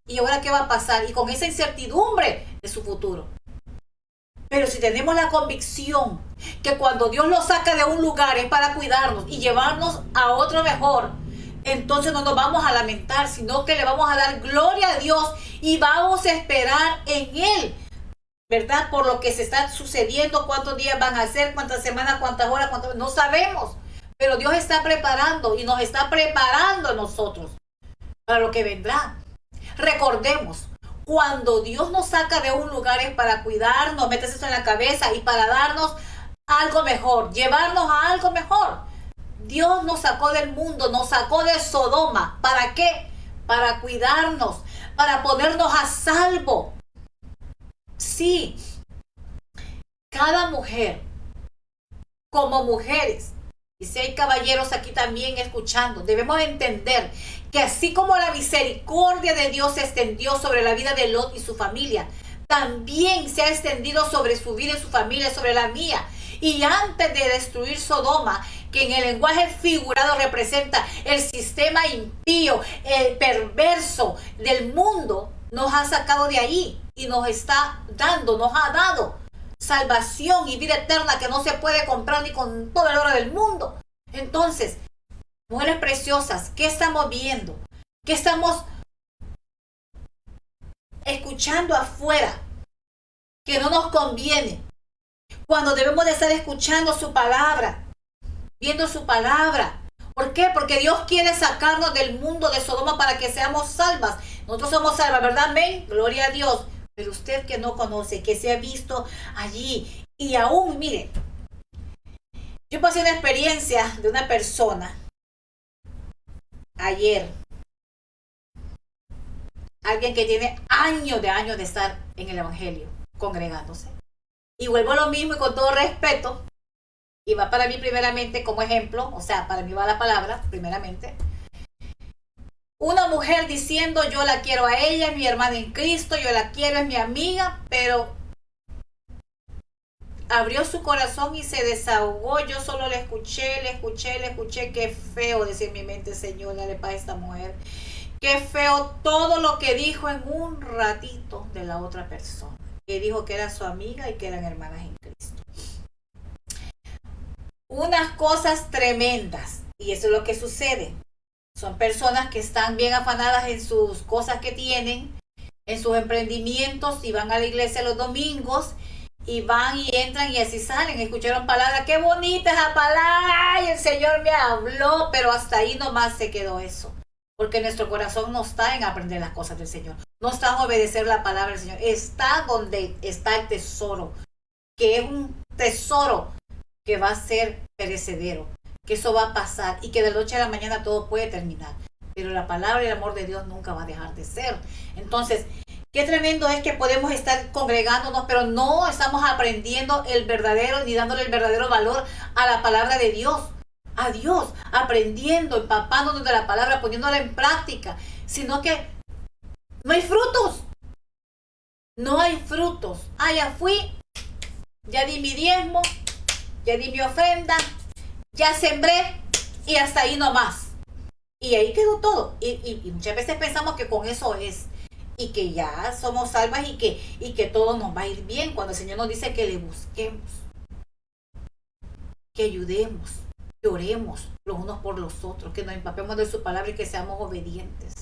A: ¿Y ahora qué va a pasar? Y con esa incertidumbre de su futuro. Pero si tenemos la convicción que cuando Dios nos saca de un lugar es para cuidarnos y llevarnos a otro mejor, entonces no nos vamos a lamentar, sino que le vamos a dar gloria a Dios y vamos a esperar en Él, ¿verdad? Por lo que se está sucediendo, cuántos días van a ser, cuántas semanas, cuántas horas, no sabemos. Pero Dios está preparando y nos está preparando a nosotros para lo que vendrá. Recordemos, cuando Dios nos saca de un lugar es para cuidarnos, metes eso en la cabeza y para darnos algo mejor, llevarnos a algo mejor. Dios nos sacó del mundo, nos sacó de Sodoma. ¿Para qué? Para cuidarnos, para ponernos a salvo. Sí, cada mujer, como mujeres, Y si hay caballeros aquí también escuchando, debemos entender que así como la misericordia de Dios se extendió sobre la vida de Lot y su familia, también se ha extendido sobre su vida y su familia, sobre la mía. Y antes de destruir Sodoma, que en el lenguaje figurado representa el sistema impío, el perverso del mundo, nos ha sacado de ahí y nos está dando, nos ha dado salvación y vida eterna que no se puede comprar ni con todo el oro del mundo. Entonces, mujeres preciosas, ¿qué estamos viendo? ¿Qué estamos escuchando afuera que no nos conviene? Cuando debemos de estar escuchando su palabra, viendo su palabra. ¿Por qué? Porque Dios quiere sacarnos del mundo de Sodoma para que seamos salvas. Nosotros somos salvas, ¿verdad? Amén. Gloria a Dios. Pero usted que no conoce, que se ha visto allí y aún, mire, yo pasé una experiencia de una persona ayer, alguien que tiene años de estar en el Evangelio, congregándose. Y vuelvo a lo mismo y con todo respeto, y va para mí primeramente como ejemplo, o sea, para mí va la palabra primeramente. Una mujer diciendo, yo la quiero a ella, es mi hermana en Cristo, yo la quiero, es mi amiga, pero abrió su corazón y se desahogó. Yo solo le escuché, qué feo, decía en mi mente, Señor, dale paz a esta mujer. Qué feo todo lo que dijo en un ratito de la otra persona, que dijo que era su amiga y que eran hermanas en Cristo. Unas cosas tremendas, y eso es lo que sucede. Son personas que están bien afanadas en sus cosas que tienen, en sus emprendimientos, y van a la iglesia los domingos, y van y entran y así salen. Escucharon palabras, qué bonita esa palabra, ay, el Señor me habló, pero hasta ahí nomás se quedó eso. Porque nuestro corazón no está en aprender las cosas del Señor, no está en obedecer la palabra del Señor, está donde está el tesoro, que es un tesoro que va a ser perecedero, que eso va a pasar y que de la noche a la mañana todo puede terminar, pero la palabra y el amor de Dios nunca va a dejar de ser. Entonces, qué tremendo es que podemos estar congregándonos, pero no estamos aprendiendo el verdadero, ni dándole el verdadero valor a la palabra de Dios, a Dios, aprendiendo, empapándonos de la palabra, poniéndola en práctica, sino que no hay frutos. No hay frutos. Ah, ya fui, ya di mi diezmo, ya di mi ofrenda, ya sembré y hasta ahí nomás. Y ahí quedó todo. Y muchas veces pensamos que con eso es, y que ya somos salvas y que todo nos va a ir bien, cuando el Señor nos dice que le busquemos, que ayudemos, que oremos los unos por los otros, que nos empapemos de su palabra y que seamos obedientes.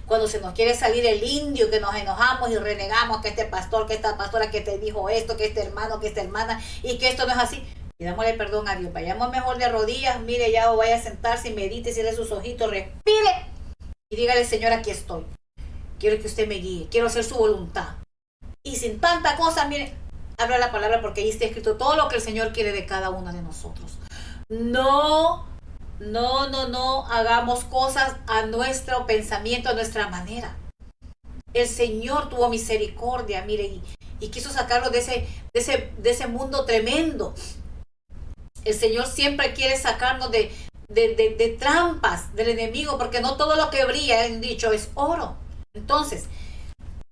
A: Cuando se nos quiere salir el indio, que nos enojamos y renegamos que este pastor, que esta pastora que te dijo esto, que este hermano, que esta hermana, y que esto no es así, pidámosle perdón a Dios. Vayamos mejor de rodillas, mire ya, o vaya a sentarse y medite, cierre sus ojitos, respire y dígale, Señor, aquí estoy. Quiero que usted me guíe, quiero hacer su voluntad. Y sin tanta cosa, mire, habla la palabra, porque ahí está escrito todo lo que el Señor quiere de cada una de nosotros. No hagamos cosas a nuestro pensamiento, a nuestra manera. El Señor tuvo misericordia, mire, y quiso sacarlo de ese mundo tremendo. El Señor siempre quiere sacarnos de trampas del enemigo, porque no todo lo que brilla, han dicho, es oro. Entonces,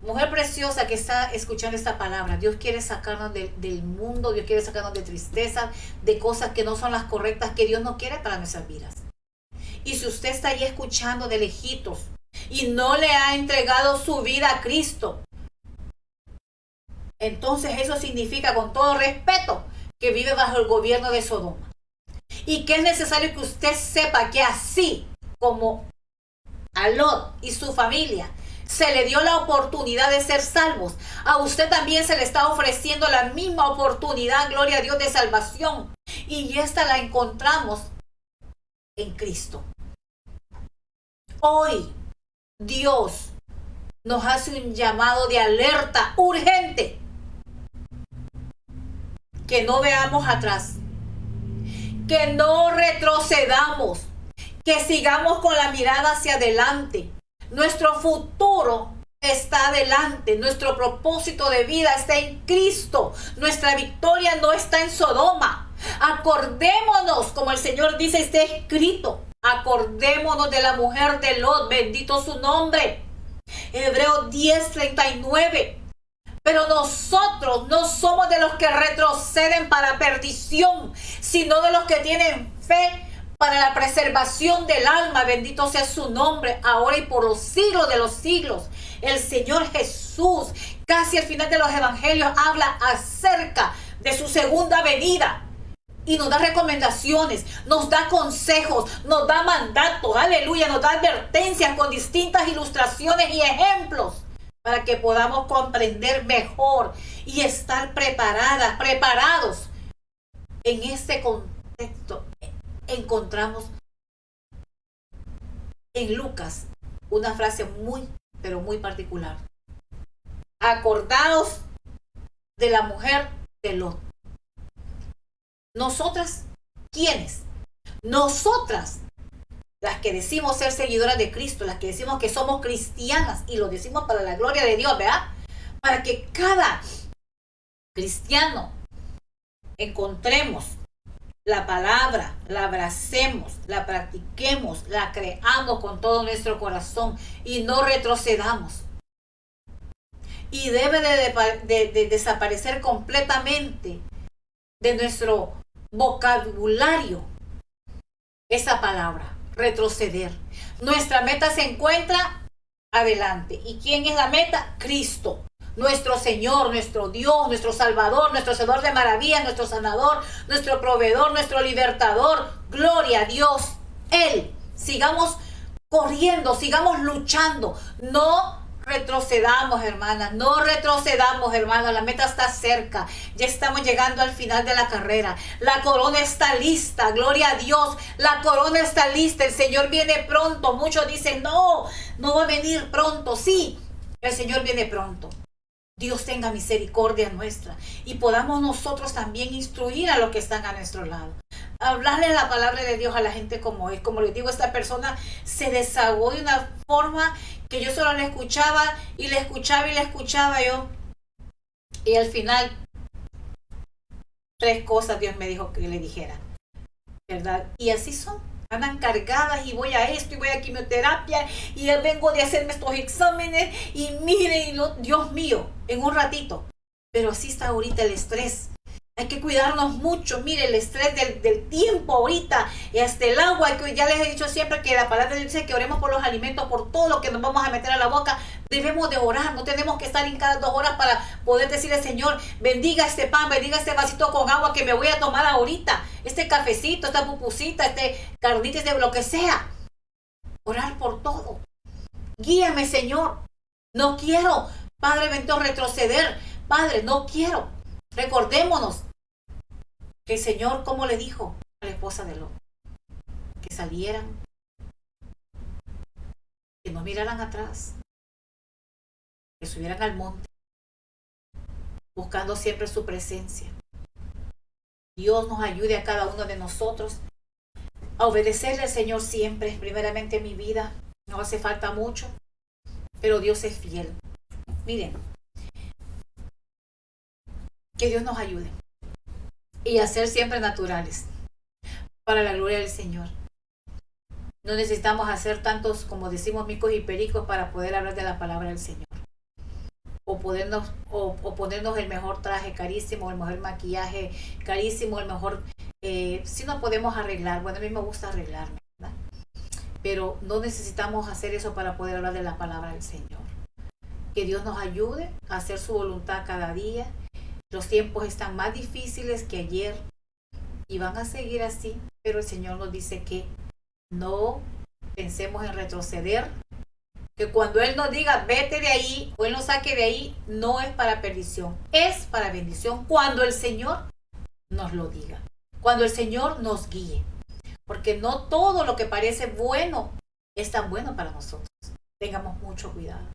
A: mujer preciosa que está escuchando esta palabra, Dios quiere sacarnos del mundo, Dios quiere sacarnos de tristeza, de cosas que no son las correctas, que Dios no quiere para nuestras vidas. Y si usted está ahí escuchando de lejitos y no le ha entregado su vida a Cristo, entonces eso significa, con todo respeto, que vive bajo el gobierno de Sodoma. Y que es necesario que usted sepa que así como a Lot y su familia se le dio la oportunidad de ser salvos, a usted también se le está ofreciendo la misma oportunidad, gloria a Dios, de salvación. Y esta la encontramos en Cristo. Hoy Dios nos hace un llamado de alerta urgente. Que no veamos atrás, que no retrocedamos, que sigamos con la mirada hacia adelante. Nuestro futuro está adelante, nuestro propósito de vida está en Cristo, nuestra victoria no está en Sodoma. Acordémonos, como el Señor dice, está escrito. Acordémonos de la mujer de Lot, bendito su nombre. Hebreos 10:39. Pero nosotros no somos de los que retroceden para perdición, sino de los que tienen fe para la preservación del alma. Bendito sea su nombre, ahora y por los siglos de los siglos. El Señor Jesús, casi al final de los evangelios, habla acerca de su segunda venida. Y nos da recomendaciones, nos da consejos, nos da mandatos, aleluya, nos da advertencias con distintas ilustraciones y ejemplos para que podamos comprender mejor y estar preparados. En este contexto encontramos en Lucas una frase muy, pero muy particular. Acordaos de la mujer de Lot. Nosotras, ¿quiénes? Nosotras, las que decimos ser seguidoras de Cristo, las que decimos que somos cristianas, y lo decimos para la gloria de Dios, ¿verdad? Para que cada cristiano encontremos la palabra, la abracemos, la practiquemos, la creamos con todo nuestro corazón y no retrocedamos. Y debe de desaparecer completamente de nuestro vocabulario esa palabra, retroceder. Nuestra meta se encuentra adelante. ¿Y quién es la meta? Cristo, nuestro Señor, nuestro Dios, nuestro Salvador, nuestro Hacedor de maravillas, nuestro sanador, nuestro proveedor, nuestro libertador. Gloria a Dios. Él. Sigamos corriendo, sigamos luchando. No retrocedamos, hermanas, no retrocedamos, hermanas, la meta está cerca, ya estamos llegando al final de la carrera, la corona está lista, gloria a Dios, la corona está lista, el Señor viene pronto. Muchos dicen, no va a venir pronto. Sí, el Señor viene pronto. Dios tenga misericordia nuestra y podamos nosotros también instruir a los que están a nuestro lado. Hablarle la palabra de Dios a la gente como es. Como les digo, esta persona se desahogó de una forma que yo solo le escuchaba y le escuchaba yo. Y al final, 3 cosas Dios me dijo que le dijera, ¿verdad? Y así son. Andan cargadas y voy a esto y voy a quimioterapia y vengo de hacerme estos exámenes y miren, Dios mío, en un ratito. Pero así está ahorita el estrés. Hay que cuidarnos mucho. Mire, el estrés del tiempo ahorita y hasta el agua, que ya les he dicho siempre que la palabra dice que oremos por los alimentos, por todo lo que nos vamos a meter a la boca. Debemos de orar, no tenemos que estar en cada 2 horas para poder decirle, Señor, bendiga este pan, bendiga este vasito con agua que me voy a tomar ahorita, este cafecito, esta pupusita, este carnita, este lo que sea. Orar por todo. Guíame, Señor. No quiero, Padre bendito, retroceder. Padre, no quiero. Recordémonos que el Señor, como le dijo a la esposa de Lot, que salieran, que no miraran atrás, que subieran al monte, buscando siempre su presencia. Dios nos ayude a cada uno de nosotros a obedecerle al Señor siempre. Primeramente en mi vida, no hace falta mucho, pero Dios es fiel. Miren, que Dios nos ayude y a ser siempre naturales para la gloria del Señor. No necesitamos hacer tantos, como decimos, micos y pericos para poder hablar de la palabra del Señor. O ponernos el mejor traje carísimo, el mejor maquillaje carísimo, el mejor... si no podemos arreglar, bueno, a mí me gusta arreglarme, ¿verdad? Pero no necesitamos hacer eso para poder hablar de la palabra del Señor. Que Dios nos ayude a hacer su voluntad cada día. Los tiempos están más difíciles que ayer y van a seguir así, pero el Señor nos dice que no pensemos en retroceder, que cuando Él nos diga vete de ahí o Él nos saque de ahí, no es para perdición, es para bendición cuando el Señor nos lo diga, cuando el Señor nos guíe, porque no todo lo que parece bueno es tan bueno para nosotros. Tengamos mucho cuidado.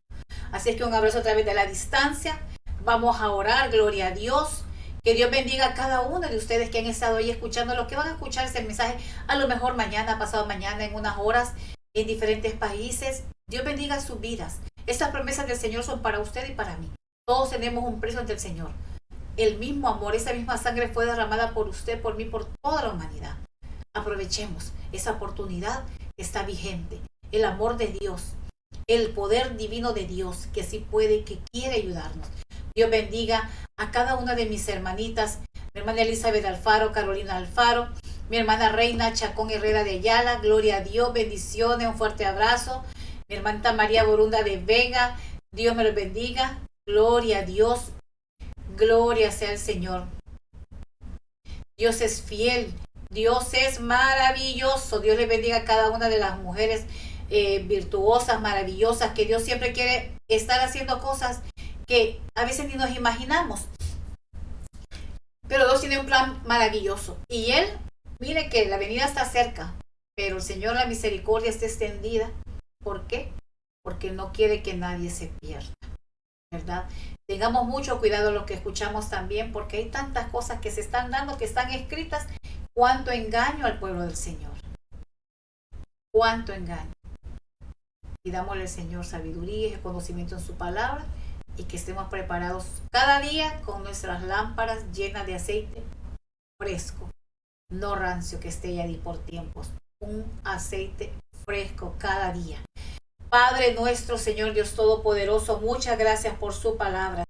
A: Así es que un abrazo a través de la distancia. Vamos a orar, gloria a Dios. Que Dios bendiga a cada uno de ustedes que han estado ahí escuchando, los que van a escuchar este mensaje, a lo mejor mañana, pasado mañana, en unas horas, en diferentes países. Dios bendiga sus vidas. Estas promesas del Señor son para usted y para mí. Todos tenemos un precio ante el Señor. el mismo amor, esa misma sangre fue derramada por usted, por mí, por toda la humanidad. Aprovechemos esa oportunidad que está vigente. El amor de Dios, el poder divino de Dios, que sí puede, que quiere ayudarnos. Dios bendiga a cada una de mis hermanitas, mi hermana Elizabeth Alfaro, Carolina Alfaro, mi hermana Reina Chacón Herrera de Ayala, gloria a Dios, bendiciones, un fuerte abrazo. Mi hermanita María Borunda de Vega, Dios me los bendiga, gloria a Dios, gloria sea el Señor. Dios es fiel, Dios es maravilloso. Dios les bendiga a cada una de las mujeres virtuosas, maravillosas, que Dios siempre quiere estar haciendo cosas que a veces ni nos imaginamos. Pero Dios tiene un plan maravilloso. Y Él, mire que la venida está cerca, pero el Señor, la misericordia está extendida. ¿Por qué? Porque no quiere que nadie se pierda, ¿verdad? Tengamos mucho cuidado lo que escuchamos también, porque hay tantas cosas que se están dando, que están escritas. Cuánto engaño al pueblo del Señor. Cuánto engaño. Pidámosle al Señor sabiduría y conocimiento en su palabra, y que estemos preparados cada día con nuestras lámparas llenas de aceite fresco, no rancio, que esté allí por tiempos. Un aceite fresco cada día. Padre nuestro, Señor Dios Todopoderoso, muchas gracias por su palabra.